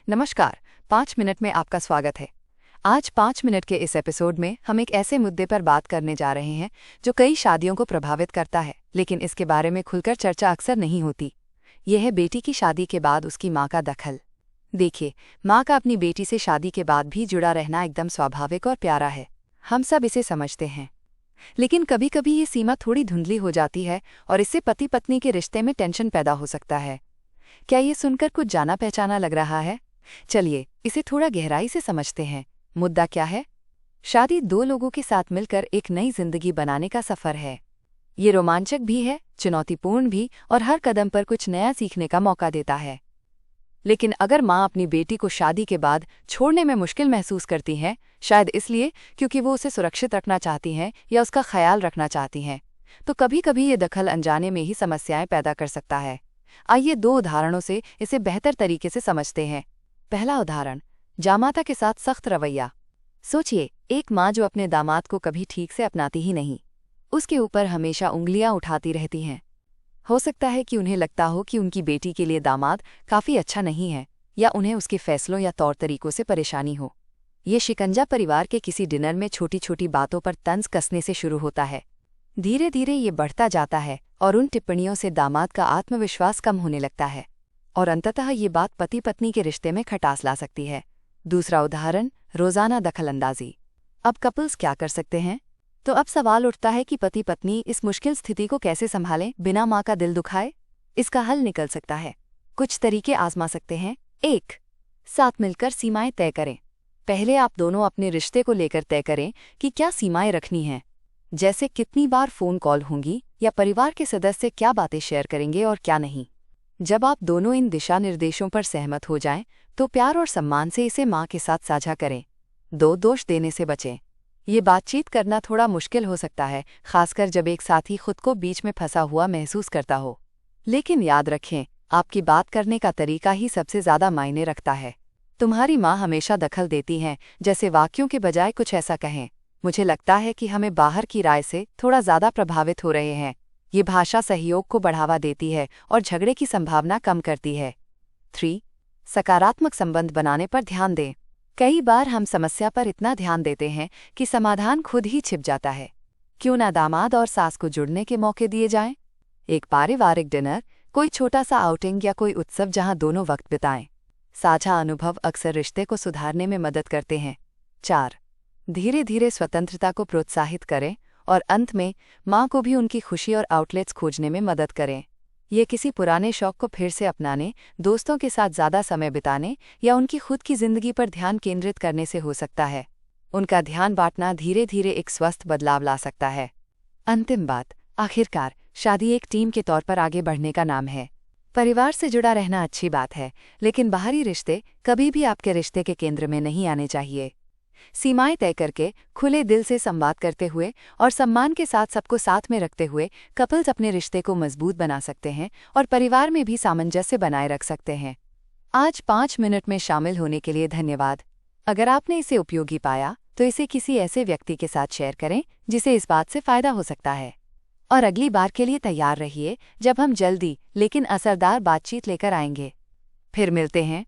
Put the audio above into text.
नमस्कार। 5 मिनट में आपका स्वागत है। आज 5 मिनट के इस एपिसोड में हम एक ऐसे मुद्दे पर बात करने जा रहे हैं जो कई शादियों को प्रभावित करता है, लेकिन इसके बारे में खुलकर चर्चा अक्सर नहीं होती। यह है बेटी की शादी के बाद उसकी माँ का दखल। देखिए, माँ का अपनी बेटी से शादी के बाद भी जुड़ा रहना एकदम स्वाभाविक और प्यारा है। हम सब इसे समझते हैं, लेकिन कभी कभी ये सीमा थोड़ी धुंधली हो जाती है और इससे पति पत्नी के रिश्ते में टेंशन पैदा हो सकता है। क्या ये सुनकर कुछ जाना पहचाना लग रहा है? चलिए इसे थोड़ा गहराई से समझते हैं। मुद्दा क्या है? शादी दो लोगों के साथ मिलकर एक नई जिंदगी बनाने का सफर है। ये रोमांचक भी है, चुनौतीपूर्ण भी, और हर कदम पर कुछ नया सीखने का मौका देता है। लेकिन अगर माँ अपनी बेटी को शादी के बाद छोड़ने में मुश्किल महसूस करती हैं, शायद इसलिए क्योंकि वो उसे सुरक्षित रखना चाहती हैं या उसका ख्याल रखना चाहती हैं, तो कभी कभी ये दखल अनजाने में ही समस्याएं पैदा कर सकता है। आइए 2 उदाहरणों से इसे बेहतर तरीके से समझते हैं। पहला उदाहरण, जामाता के साथ सख्त रवैया। सोचिए, एक माँ जो अपने दामाद को कभी ठीक से अपनाती ही नहीं, उसके ऊपर हमेशा उंगलियां उठाती रहती हैं। हो सकता है कि उन्हें लगता हो कि उनकी बेटी के लिए दामाद काफ़ी अच्छा नहीं है, या उन्हें उसके फैसलों या तौर तरीकों से परेशानी हो। ये शिकंजा परिवार के किसी डिनर में छोटी छोटी बातों पर तंज कसने से शुरू होता है। धीरे धीरे ये बढ़ता जाता है और उन टिप्पणियों से दामाद का आत्मविश्वास कम होने लगता है, और अंततः ये बात पति पत्नी के रिश्ते में खटास ला सकती है। दूसरा उदाहरण, रोज़ाना दखलंदाजी। अब कपल्स क्या कर सकते हैं? तो अब सवाल उठता है कि पति पत्नी इस मुश्किल स्थिति को कैसे संभालें बिना माँ का दिल दुखाए। इसका हल निकल सकता है। कुछ तरीके आजमा सकते हैं। 1. साथ मिलकर सीमाएं तय करें। पहले आप दोनों अपने रिश्ते को लेकर तय करें कि क्या सीमाएं रखनी हैं, जैसे कितनी बार फ़ोन कॉल होंगी या परिवार के सदस्य क्या बातें शेयर करेंगे और क्या नहीं। जब आप दोनों इन दिशा निर्देशों पर सहमत हो जाएं, तो प्यार और सम्मान से इसे माँ के साथ साझा करें। 2. दोष देने से बचें। ये बातचीत करना थोड़ा मुश्किल हो सकता है, खासकर जब एक साथी खुद को बीच में फंसा हुआ महसूस करता हो। लेकिन याद रखें, आपकी बात करने का तरीका ही सबसे ज़्यादा मायने रखता है। तुम्हारी माँ हमेशा दखल देती हैं, जैसे वाक्यों के बजाय कुछ ऐसा कहें, मुझे लगता है कि हमें बाहर की राय से थोड़ा ज़्यादा प्रभावित हो रहे हैं। ये भाषा सहयोग को बढ़ावा देती है और झगड़े की संभावना कम करती है। 3. सकारात्मक संबंध बनाने पर ध्यान दें। कई बार हम समस्या पर इतना ध्यान देते हैं कि समाधान खुद ही छिप जाता है। क्यों ना दामाद और सास को जुड़ने के मौके दिए जाएं? एक पारिवारिक डिनर, कोई छोटा सा आउटिंग या कोई उत्सव जहां दोनों वक्त बिताएं। साझा अनुभव अक्सर रिश्ते को सुधारने में मदद करते हैं। 4. धीरे धीरे स्वतंत्रता को प्रोत्साहित करें, और अंत में माँ को भी उनकी खुशी और आउटलेट्स खोजने में मदद करें। ये किसी पुराने शौक को फिर से अपनाने, दोस्तों के साथ ज़्यादा समय बिताने या उनकी खुद की जिंदगी पर ध्यान केंद्रित करने से हो सकता है। उनका ध्यान बांटना धीरे धीरे एक स्वस्थ बदलाव ला सकता है। अंतिम बात, आखिरकार शादी एक टीम के तौर पर आगे बढ़ने का नाम है। परिवार से जुड़ा रहना अच्छी बात है, लेकिन बाहरी रिश्ते कभी भी आपके रिश्ते के केंद्र में नहीं आने चाहिए। सीमाएं तय करके, खुले दिल से संवाद करते हुए और सम्मान के साथ सबको साथ में रखते हुए कपल्स अपने रिश्ते को मजबूत बना सकते हैं और परिवार में भी सामंजस्य बनाए रख सकते हैं। आज 5 मिनट में शामिल होने के लिए धन्यवाद। अगर आपने इसे उपयोगी पाया तो इसे किसी ऐसे व्यक्ति के साथ शेयर करें जिसे इस बात से फायदा हो सकता है। और अगली बार के लिए तैयार रहिए, जब हम जल्दी लेकिन असरदार बातचीत लेकर आएंगे। फिर मिलते हैं।